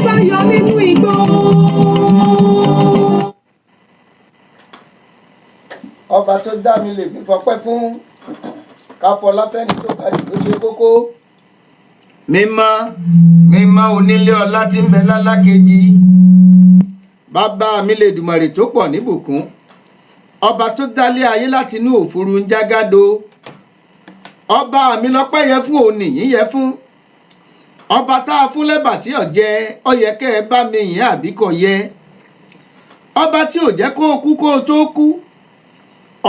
bá yọ nínú igbó. Ọba tó dá mi lè fi fọpẹ́ fún káfọláfẹ́ni tó ga jù ló ṣe kókó. Mímọ́ mímọ́ onílé ọlá tí ń bẹ lálákejì. Bàbá mi lè dùmarè tó pọ̀ níbùkún. Ọba tó dálé ayé láti inú òfurú ń jágádó. Ọba mi lọ́pẹ́ yẹ fún òní yín yẹ fún. Ọba tá a fún lẹ́bà tí ọ̀jẹ́ ọyẹ kẹ́ ẹ bá mi yìn àbí kò yẹ. Ọba tí ò jẹ́ kó o kú kó o tó kú.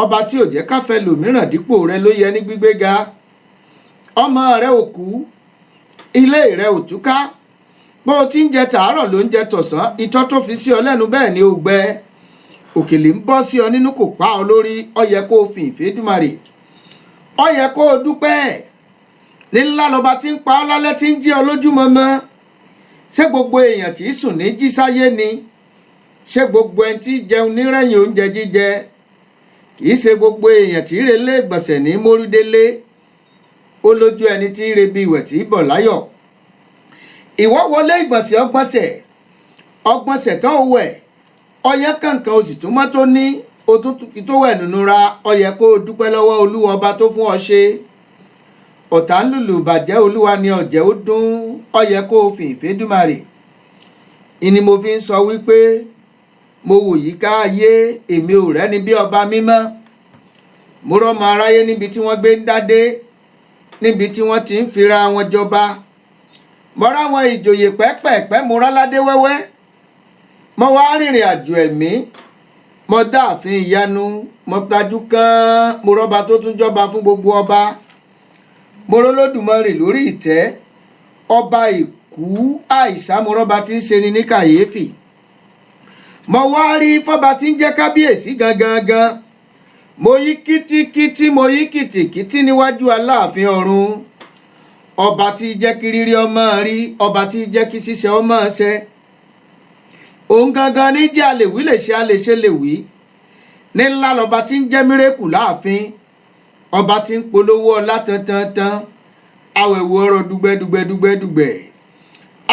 Ọba tí ò jẹ́ káfẹ́ lòmíràn dípò rẹ ló yẹ ní gbígbéga. Ọmọ rẹ ò kú, ilé rẹ ò túká. Bó o ti ń jẹ tàárọ̀ ló ń jẹ tọ̀sán, itọ́ tó fi sí ọ lẹ́nu bẹ́ẹ̀ ni ó gbẹ. Òkèlè ń bọ́ sí ọ nínú kò pa ọ lórí, ó yẹ kó o fi ìfẹ́ dùmarè. Ó yẹ kó o dúpẹ́. Ní ńlá lọba tí ń pa ọ́ lálẹ́ tí ń jí ọ lójúmọmọ. Ṣé gbogbo èèyàn tí sùn ní jí sáyé ni? Ṣé gbogbo ẹni tí jẹun nírẹ̀yìn oúnjẹ jíjẹ? Kìí ṣe gbogbo èèyàn tí relé ìgbọ̀nsẹ̀ ní mórídélé. Ó lójú ẹni tí rebi ìwẹ̀ tí bọ̀ láyọ̀. Ìwọ wọlé ìgbọ̀nsẹ̀ ọgbọ̀nsẹ̀ tán ó wẹ̀. Ọyẹ́ kankan oṣù tó mọ́ tó ní òtútù tó wẹ̀ nínú ra. Ó yẹ kó o dúpẹ́ lọ́wọ́ Olúwa ọba tó fún ọ ṣe. Ọ̀tá ń lùlù bàjẹ́ Olúwa ni ọ̀jẹ̀ ó dún. Ó yẹ kó o fi ìfẹ́ dùmarè. Ìní mo fi ń sọ wípé mo wò yí ká ayé èmi ò rẹ́ni bí ọba mímọ́. Mo rọ́mọ aráyé níbi tí wọ́n gbé ń dádé, níbi tí wọ́n ti ń fira wọn jọba. Mo ráwọn ìjòyè pẹ́pẹ̀pẹ́ mo ráládé wẹ́wẹ́. Mo wá rìnrìn àjò ẹ̀mí. Mo dá ààfin ìyanu. Mo tajú kán. Mo rọ́ba tó tún jọba fún gbogbo ọba. Mo rólódùmarè lórí ìtẹ́. Ọba ìkú àìsà mo rọ́ba tí ń ṣe ni ní kàyéfì. Mo wá rí fọ́ba tí ń jẹ́ kábíyèsí gangan. Mo yí kítíkítí mo yí kìtìkítí níwájú aláàfin ọ̀run. Ọba tí jẹ́ kí rírí ọmọ rí, ọba tí jẹ́ kí ṣíṣe ọmọ ṣẹ. Òun gangan ní jẹ́ àlèwí lè ṣe àlèṣe lè wí. Ní ńlá lọba tí ń jẹ́ mírèkù láàfin. Ọba tí ń polówó ọlá tantantan. Awẹ̀wò ọ̀rọ̀ dùgbẹ̀dùgbẹ̀dùgbẹ̀dùgbẹ̀.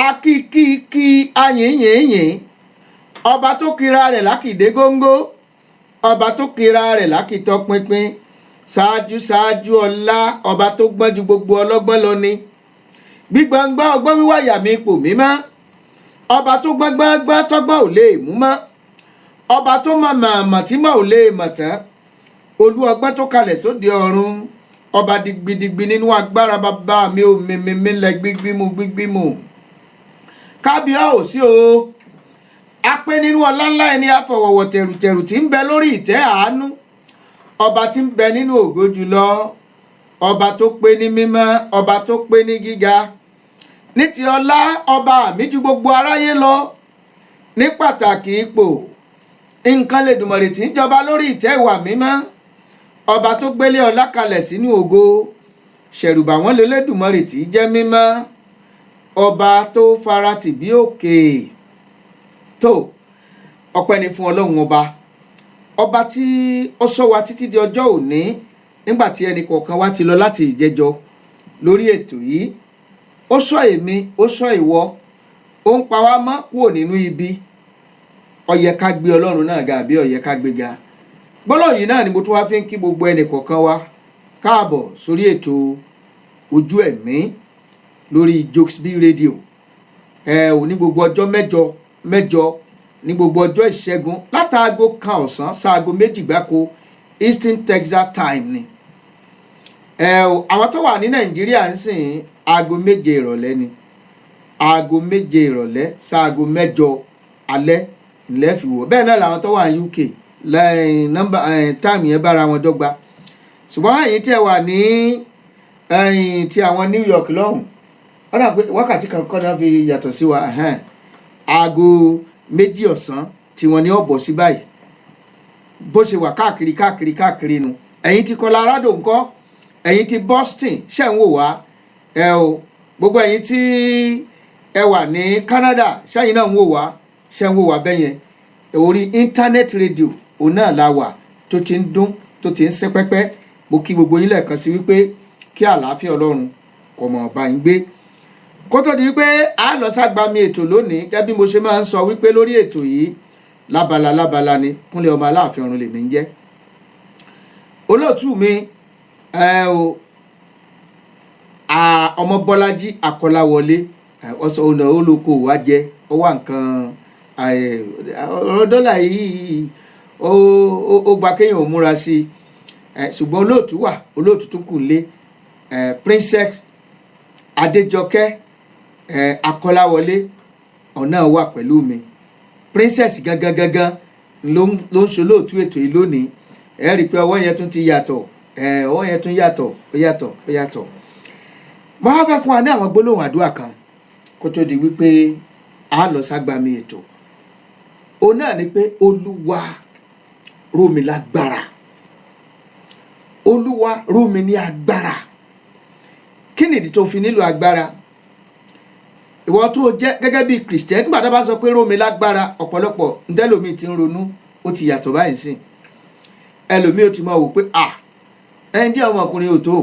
Akíkíkí ayìnyìnyìn. Ọba tó kira rẹ̀ lákìdé góńgó. Ọba tó kira rẹ̀ lákìtọ́ pinpin. Ṣáájú ọlá. Ọba tó gbọ́n ju gbogbo ọlọ́gbọ́n lọ ni. Gbígbọ́ngbọ́n ọgbọ́n wíwá yà mí ipò mímọ́. Ọba tó gbọ́ngbọ́ngbọ́n tọ́gbọ́n ò lè mú mọ́. Ọba tó mọ̀ tí mọ̀ ò lè mọ̀ tán. Olú ọgbọ́n tó kalẹ̀ sóde ọ̀run. Ọba digbidigbi nínú agbára bàbá mi ò mímí lẹ gbígbímù. Kábíyèsí o. Apẹ́ nínú ọlá ńlá ẹni afọwọ̀wọ̀ tẹ̀rùtẹ̀rù tí ń bẹ lórí ìtẹ́ àánú. Ọba tí ń bẹ nínú ògo jùlọ. Ọba tó pé ní mímọ́. Ọba tó pé ní gíga. Ní ti ọlá ọba mi ju gbogbo aráyé lọ. Ní pàtàkì ipò. Nǹkan lè dùmọ̀rè tí ń jọba lórí ìtẹ́ ìwà mímọ́. Ọba tó gbélé ọlá kalẹ̀ sínú ògo. Ṣẹ̀rùbà wọn lè lédùmọ̀rè tí jẹ́ mímọ́. Ọba tó faratì bí òkè. Tó ọpẹ́ ni fún Ọlọ́run ọba tí ó sọ wa títí di ọjọ́ òní nígbàtí ẹnì kọ̀ọ̀kan wa ti lọ láti ìjẹjọ lórí ètò yìí. Ó sọ èmi, ó sọ ìwọ, ó ń pa wá mọ́ kúrò nínú ibi. Ó yẹ ká gbé Ọlọ́run náà ga àbí ó yẹ ká gbé ga. Gbólóhùn yìí náà ni mo tún wá fi ń kí gbogbo ẹnì kọ̀ọ̀kan wa káàbọ̀ sórí ètò ojú ẹ̀mí lórí Jokesby Radio. Ní gbogbo ọjọ́ mẹ́jọ ní gbogbo ọjọ́ ìṣẹ́gun látàgò 1 ọ̀sán sáago 2 gbáko Eastern Texas Time ni. Àwọn tó wà ní Nàìjíríà ń sìn aago 7 ìrọ̀lẹ́ ni. Aago 7 ìrọ̀lẹ́ sáago 8 alẹ́ ilẹ̀ fi wò. Bẹ́ẹ̀ náà làwọn tó wà ní UK nọ́mbà táìmù yẹn bára wọn dọ́gba. Ṣùgbọ́n èyí tí ẹ wà ní ti àwọn New York lọ́hùn. Wọ́n dà pé wákàtí kan kọ́ náà fi yàtọ̀ sí wa. Aago 2 ọ̀sán tí wọ́n ní ọ̀bọ̀ sí báyìí. Bó ṣe wà káàkiri nu. Ẹ̀yin ti Colorado ńkọ́? Ẹ̀yin ti Boston ṣẹ̀ ń wò wá. Gbogbo ẹ̀yin tí ẹ wà ní Canada ṣẹ́yìn náà ń wò wá. Ṣẹ̀ ń wò wá bẹ́yẹn. Orí internet radio òun náà la wà tó ti ń dún tó ti ń sẹ́ pẹ́pẹ́. Mo kí gbogbo yín lẹ́ẹ̀kan sí wípé kí àlàáfíà Ọlọ́run kó máa bá yín gbé. kó tó di wípé a lọ ságbami ètò lónìí, gẹ́gẹ́ bí mo ṣe máa ń sọ wípé lórí ètò yìí lábala ni Kúnlé ọmọ Aláàfin Ọ̀run lèmi ń jẹ́. Olóòtú mi ọmọ Bọ́lájí Akọ́láwọlé ọsọ ọ̀nà olóko wa jẹ́ ọwọ́ nǹkan ọ̀rọ̀ dọ́là yìí ó gba kéèyàn ò múra sí i, ṣùgbọ́n olóòtú wà, olóòtú tún kù lé Princess Adéjọkẹ́ Akọ́láwọlé ọ̀nà wà pẹ̀lú mi. Princess gangan ló ń ṣolóòtú ètò yìí lónìí. Ẹ rí i pé ọwọ́ yẹn tún ti yàtọ̀, ọwọ́ yẹn tún yàtọ̀, ó yàtọ̀. Mo wá fẹ́ fún wa ní àwọn gbólóhùn àdúrà kan kó tó di wípé a lọ ságbami ètò. Òun náà ni pé Olúwa ró mi lágbára, Olúwa ró mi ní agbára. Kí nìdí tó fi nílò agbára? Ìwọ tó jẹ́ gẹ́gẹ́ bí Kristẹni, nígbà tá bá sọ pé ró mi lágbára, ọ̀pọ̀lọpọ̀ ǹdẹ́lòmíì ti ń ronú, ó ti yàtọ̀ báyìí sí. Ẹlòmíì ó ti máa wò pé ẹni díẹ̀ ọmọkùnrin ò tó,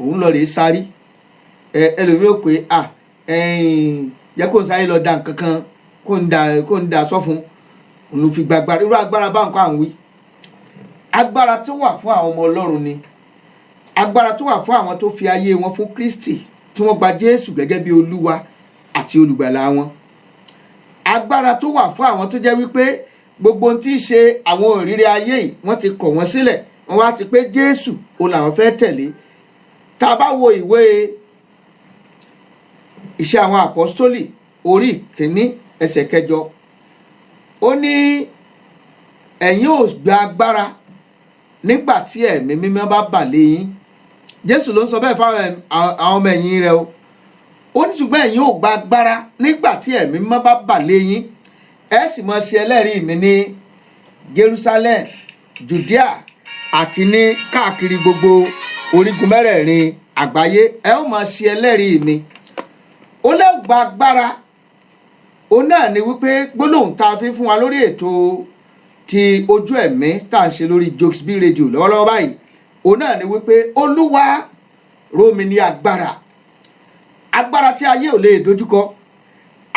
òun lọ rèé sáré. Ẹlòmíì ó pé jẹ́ kó ń sáré lọ da nǹkan kan kó ń da sọ́fun, òun ló fi gba agbára. Irú agbára bá nǹkan à ń wí. Agbára tó wà fún àwọn ọmọ Ọlọ́run ni. Agbára tó wà fún àwọn tó fi ayé wọn fún Kristi, tí wọ́n gba Jésù gẹ́gẹ́ bí Olúwa àti olùgbàlà wọn. Agbára tó wà fún àwọn tó jẹ́ wípé gbogbo ohun tí ń ṣe àwọn òrìrì ayé yìí wọ́n ti kọ̀ wọ́n sílẹ̀, wọ́n wá ti pé Jésù òun làwọn fẹ́ tẹ̀lé. Tá a bá wo ìwé Iṣẹ́ àwọn Àpọ́stólì orí 1 ẹsẹ̀ 9, ó ní ẹ̀yin ò gba agbára nígbà tí Ẹ̀mí Mímọ́ bá bà lé yín. Jésù ló ń sọ bẹ́ẹ̀ fáwọn àwọn ọmọ ẹ̀yìn rẹ̀ o. Ó ní ṣùgbọ́n ẹ̀yin ò gba agbára nígbà tí Ẹ̀mí Mímọ́ bá bà lé yín, ẹ sì máa ṣe ẹlẹ́rìí mi ní Jerusalem, Judea àti ní káàkiri gbogbo orígun mẹ́rẹ̀ẹ̀rin àgbáyé. Ẹ ó máa ṣe ẹlẹ́rìí mi. Ó lè gba agbára. Ó náà ni wípé gbólóhùn tá a fi fún wa lórí ètò ti ojú ẹ̀mí tá à ń ṣe lórí Jokesby Radio lọ́wọ́lọ́wọ́ báyìí. Ó náà ni wípé Olúwa ró mi ní agbára. Agbára tí ayé ò lè dojúkọ.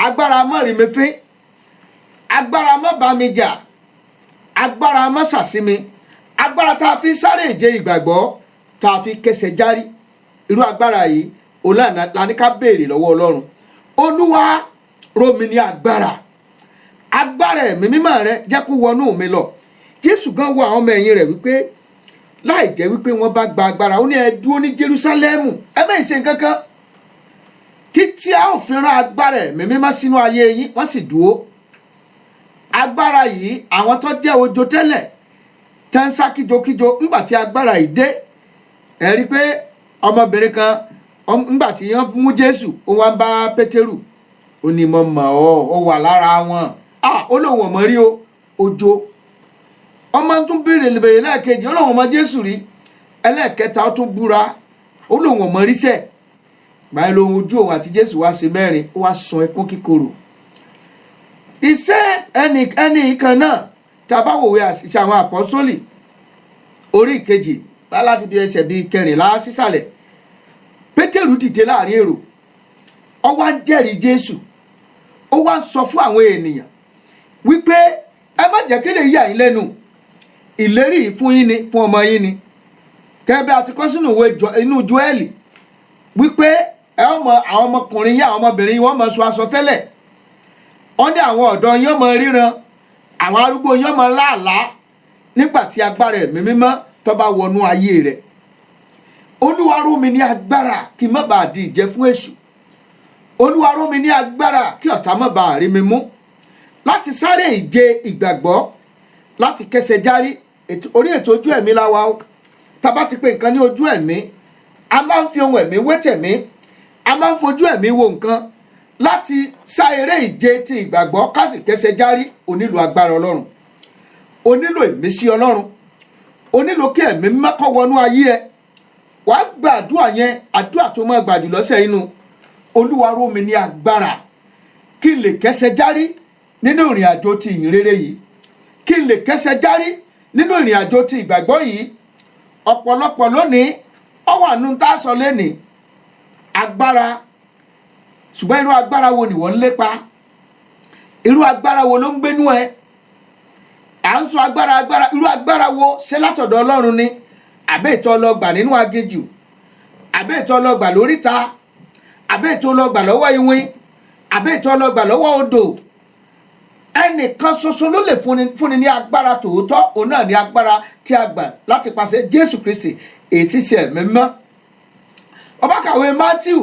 Agbára má rí mi fín. Agbára má bá mi jà. Agbára má sàsí mi. Agbára tá a fi sáré ìje ìgbàgbọ́, tá a fi kẹsẹ̀ járí. Irú agbára yìí òun la ní ká béèrè lọ́wọ́ Ọlọ́run. Olúwa ró mi ní agbára. Agbára Ẹ̀mí Mímọ́ rẹ jẹ́ kó wọnú mi lọ. Jésù gan wo àwọn ọmọ ẹ̀yìn rẹ̀ wípé láì jẹ́ wípé wọ́n bá gba agbára, ó ní ẹ dúró ní Jerúsálẹ́mù, ẹ má ṣe nǹkan kan títí a ó fi rán agbára Ẹ̀mí Mímọ́ sínú ayé yín. Wọ́n sì dúró. Agbára yìí àwọn tó jẹ́ ojo tẹ́lẹ̀ tẹ́ ń sá kíjokíjo, nígbà tí agbára yìí dé, ẹ rí pé ọmọbìnrin kan nígbà tí wọ́n mú Jésù, ó wá ń bá Pétérù, ó ní mo mọ̀ ọ́, ó wà lára wọn. Ó lóun ọmọ rí ojo. Ọmọ tún béèrè lẹ́ẹ̀kejì, ó lóun ọmọ Jésù rí. Ẹlẹ́ẹ̀kẹta ó tún búra, ó lóun ọmọ ríṣẹ́. Báyìí lóhun ojú òun àti Jésù wá ṣe mẹ́rin, ó wá sun ẹkún kíkorò. Iṣẹ́ ẹnì kan náà tá a bá wòwe Iṣẹ́ àwọn Àpọ́sólì orí 2 láti bí ẹsẹ̀ bíi 14 sísàlẹ̀. Pétérù dìde láàrin èrò, ó wá ń jẹ́rìí Jésù, ó wá ń sọ fún àwọn ènìyàn wípé ẹ má jẹ́ kí lè yà yín lẹ́nu. Ìlérí fún yín ni, fún ọmọ yín ni. Kẹ́bẹ́ àti kọ́ sínú ìwé inú Jóẹ́lì wípé àwọn ọmọkùnrin yín, àwọn ọmọbìnrin yín wọ́n máa sọ àsọtẹ́lẹ̀. Wọ́n ní àwọn ọ̀dọ́ yín máa ríran, àwọn arúgbó yín máa láàlá nígbà tí agbára Ẹ̀mí Mímọ́ tó bá wọnú ayé rẹ̀. Olúwa ró mi ní agbára kí n má bàa di ìjẹ fún èṣù. Olúwa ró mi ní agbára kí ọ̀tá má bàa rí mi mú. Láti sáré ìje ìgbàgbọ́, láti kẹsẹ̀ járí. Orí ètò ojú ẹ̀mí la wà ó. Tá bá ti pè nǹkan ní ojú ẹ̀mí, a máa ń fi ohun ẹ̀mí wé tẹ̀mí. A máa ń fojú ẹ̀mí wo nǹkan. Láti sá eré ìje ti ìgbàgbọ́ ká sì kẹsẹ̀ járí, ó nílò agbára Ọlọ́run. Ó nílò ìmísí Ọlọ́run. Ó nílò kí Ẹ̀mí Mímọ́ kó wọnú ayé ẹ. Wàá gba àdúrà yẹn, àdúrà tó máa gbàdú lọ́sẹ̀ inú. Olúwa ró mi ní agbára kí n lè kẹsẹ̀ járí nínú ìrìn àjò ti ìyìn rere yìí. Kí n lè kẹsẹ̀ járí nínú ìrìn àjò ti ìgbàgbọ́ yìí. Ọ̀pọ̀lọpọ̀ lónìí ó wà nínú tá a sọ lénìí. Agbára ṣùgbọ́n irú agbára wo ni wọ́n ń lépa? Irú agbára wo ló ń gbénú ẹ? À ń sọ agbára irú agbára wo ṣe látọ̀dọ̀ Ọlọ́run ni? Àbẹ́ ètò ọlọ́gbà nínú aginjù, àbẹ́ ètò ọlọ́gbà lóríta, àbẹ́ ètò ọlọ́gbà lọ́wọ́ iwin, àbẹ́ ètò ọlọ́gbà lọ́wọ́ odò. Ẹnìkan ṣoṣo ló lè fúnni ní agbára tòótọ́, òun náà ní agbára tí a gbà láti pàṣẹ Jésù Kristi èyí tí ṣe ẹ̀mí mímọ́. Ó bá kàwé Mátíù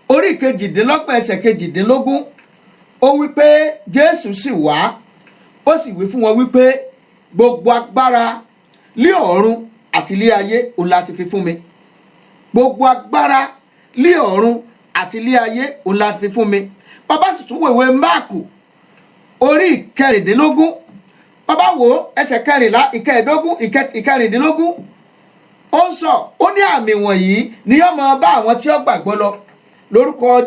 orí 22 ẹsẹ̀ 18, ó wí pé Jésù sì wá, ó sì wí fún wọn wípé gbogbo agbára lé ọ̀run àti lé ayé òun láti fi fún mi. Gbogbo agbára lé ọ̀run àti lé ayé òun láti fi fún mi. Bàbá sì tún wèwe Máàkù orí 14, bàbá wo ẹsẹ̀ 14, 15, 16, ó ń sọ, ó ní àmì wọ̀nyí ni yóò máa bá àwọn tí ó gbàgbọ́ lọ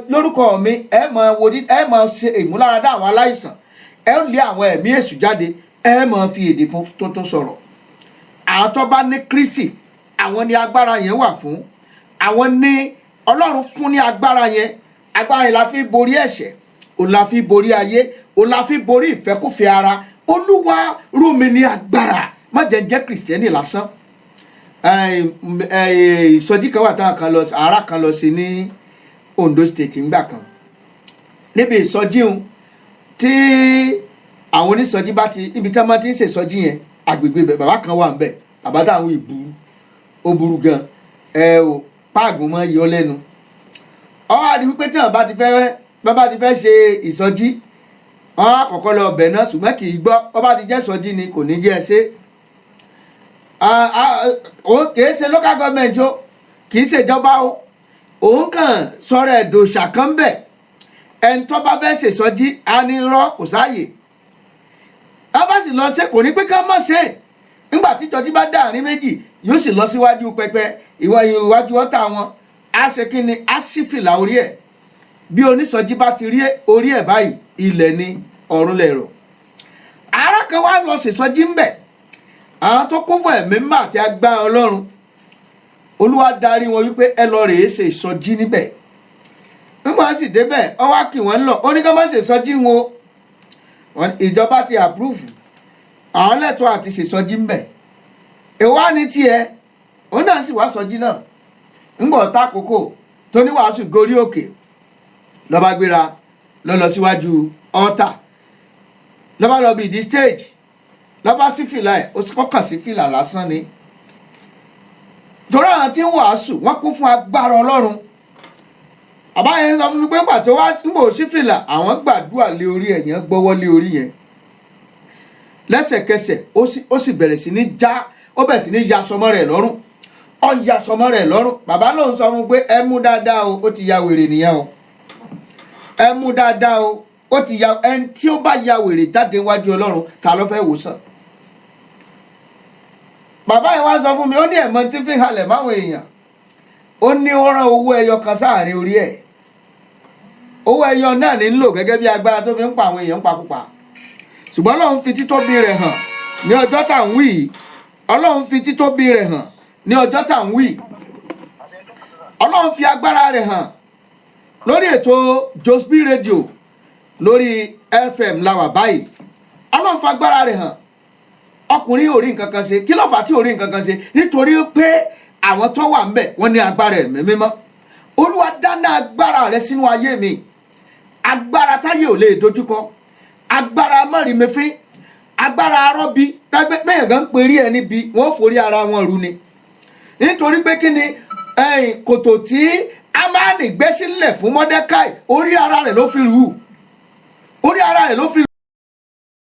lórúkọ mi. Ẹ máa ṣe ìmúláradá àwọn aláìsàn, ẹ ó lé àwọn ẹ̀mí èṣù jáde, ẹ máa fi èdè tuntun sọ̀rọ̀. Àwọn tó bá ní Kristi, àwọn ni agbára yẹn wà fún. Àwọn ni Ọlọ́run fún ní agbára yẹn. Agbára yẹn la fi borí ẹ̀ṣẹ̀, òun la fi borí ayé, òun la fi borí ìfẹ́kúfẹ̀ẹ́ ara. Olúwa rú mi ní agbára, má jẹ́ Kristẹni lásán. Ìsọjí kan wà táwọn ará kan lọ sí ní Ondo State ńgbà kan. Níbi ìsọjí un tí àwọn onísọjí bá ti ibi tí wọ́n ti ń ṣe ìsọjí yẹn, agbègbè bẹ̀ bàbá kan wà ńbẹ̀. Bàbá táwọn ìbú ó burú gan, páàgùn mọ́ yọ lẹ́nu. Ó wá di wípé tí wọ́n bá ti fẹ́ ṣe ìsọjí, wọ́n á kọ́kọ́ lọ ọbẹ̀ náà, ṣùgbọ́n kì í gbọ́. Ó bá ti jẹ́ ìsọjí ni kò ní jẹ́ ẹ ṣe. Kìí ṣe local government o, kìí ṣe ìjọba o, òun kàn sọ̀rọ̀ ẹ̀dọ̀ ṣàkánbẹ̀. Ẹni tó bá fẹ́ ṣe ìsọjí á ní rọ́ kò sáàyè. Á bá sì lọ ṣe kò ní pé ká má ṣe. Nígbà tí ìjọjí bá dá àárín méjì, yóò sì lọ síwájú pẹpẹ iwájú ọ̀tá wọn. Á ṣe kí ni? Á sì fìlà orí ẹ̀. Bí onísọjí bá ti rí orí ẹ̀ báyìí, ilẹ̀ ni ọ̀run lẹ̀rọ̀. Ará kan wá lọ ṣèsọjí ńbẹ̀. Àwọn tó kún fún ẹ̀mí mímọ́ àti agbára Ọlọ́run, Olúwa darí wọn wípé ẹ lọ rèé ṣe ìsọjí níbẹ̀. Nígbà sì débẹ̀, ó wá kì wọ́n lọ, ó ní ká má ṣe ìsọjí wọn. Ìjọba ti àpúrúfù, àwọn lẹ́tọ̀ọ́ àti ṣèsọjí ńbẹ̀. Èwo á ní tiẹ̀, òun náà sì wá sọjí náà. Ńgbà ọ̀tá àkókò tó ní wàásù gorí òkè, ló bá gbéra lọ síwájú ọ̀tá, ló bá lọ bí ìdí stage, ló bá sí fìlà ẹ̀, ó sì kọ́kàn sí fìlà lásán ni. Torí àwọn tí ń wàásù wọ́n kún fún agbára Ọlọ́run. Àbáyé ń sọ fún mi pé pàtó wá ń bò sí fìlà, àwọn gbàdúrà lé orí ẹ̀ yẹn, gbọ́wọ́ lé orí yẹn. Lẹ́sẹ̀kẹsẹ̀ ó sì bẹ̀rẹ̀ sí ní ya sọmọ rẹ̀ lọ́rùn. Ó ya sọmọ rẹ̀ lọ́rùn. Bàbá lòun sọ fún pé ẹ mú dáadáa o, ó ti ya wèrè nìyẹn o. Ẹ mú dáadáa o, ó ti ya ẹni tí ó bá ya wèrè jáde wájú Ọlọ́run, ta ló fẹ́ wòsàn? Bàbá yẹn wá sọ fún mi, ó ní ẹ̀mọ́ tí fi halẹ̀ máwọn èèyàn. Ó ní ó rán owó ẹyọ kan sáàrin orí ẹ̀. Owó ẹyọ náà ní ń lò gẹ́gẹ́ bí agbára tó fi ń pa àwọn èèyàn pakúpa. Ṣùgbọ́n Ọlọ́run fi títóbi rẹ̀ hàn ní ọjọ́ tá ń wí. Ọlọ́run fi títóbi rẹ̀ hàn ní ọjọ́ tá ń wí. Ọlọ́run fi agbára rẹ̀ hàn lórí ètò Josby Radio lórí FM láwà báyìí. Ọlọ́run fi agbára rẹ̀ hàn. Ọkùnrin ò rí nǹkan kan ṣe. Kí ló fà tí ò rí nǹkan kan ṣe? Nítorí pé àwọn tó wà ńbẹ̀ wọ́n ní agbára ẹ̀mí mímọ́. Olúwa dáná agbára rẹ̀ sínú ayé mi. Agbára táyé ò lè dojúkọ. Agbára mọ́rìmẹ́fín. Agbára arọ́bí. Bẹ́ẹ̀ gan perí ẹni bí wọ́n forí ara wọn rú ni. Nítorí pé kí ni kòtò tí Ámánì gbé sílẹ̀ fún Mọ́dékáì, orí ara rẹ̀ ló fi rú. Orí ara rẹ̀ ló fi rú.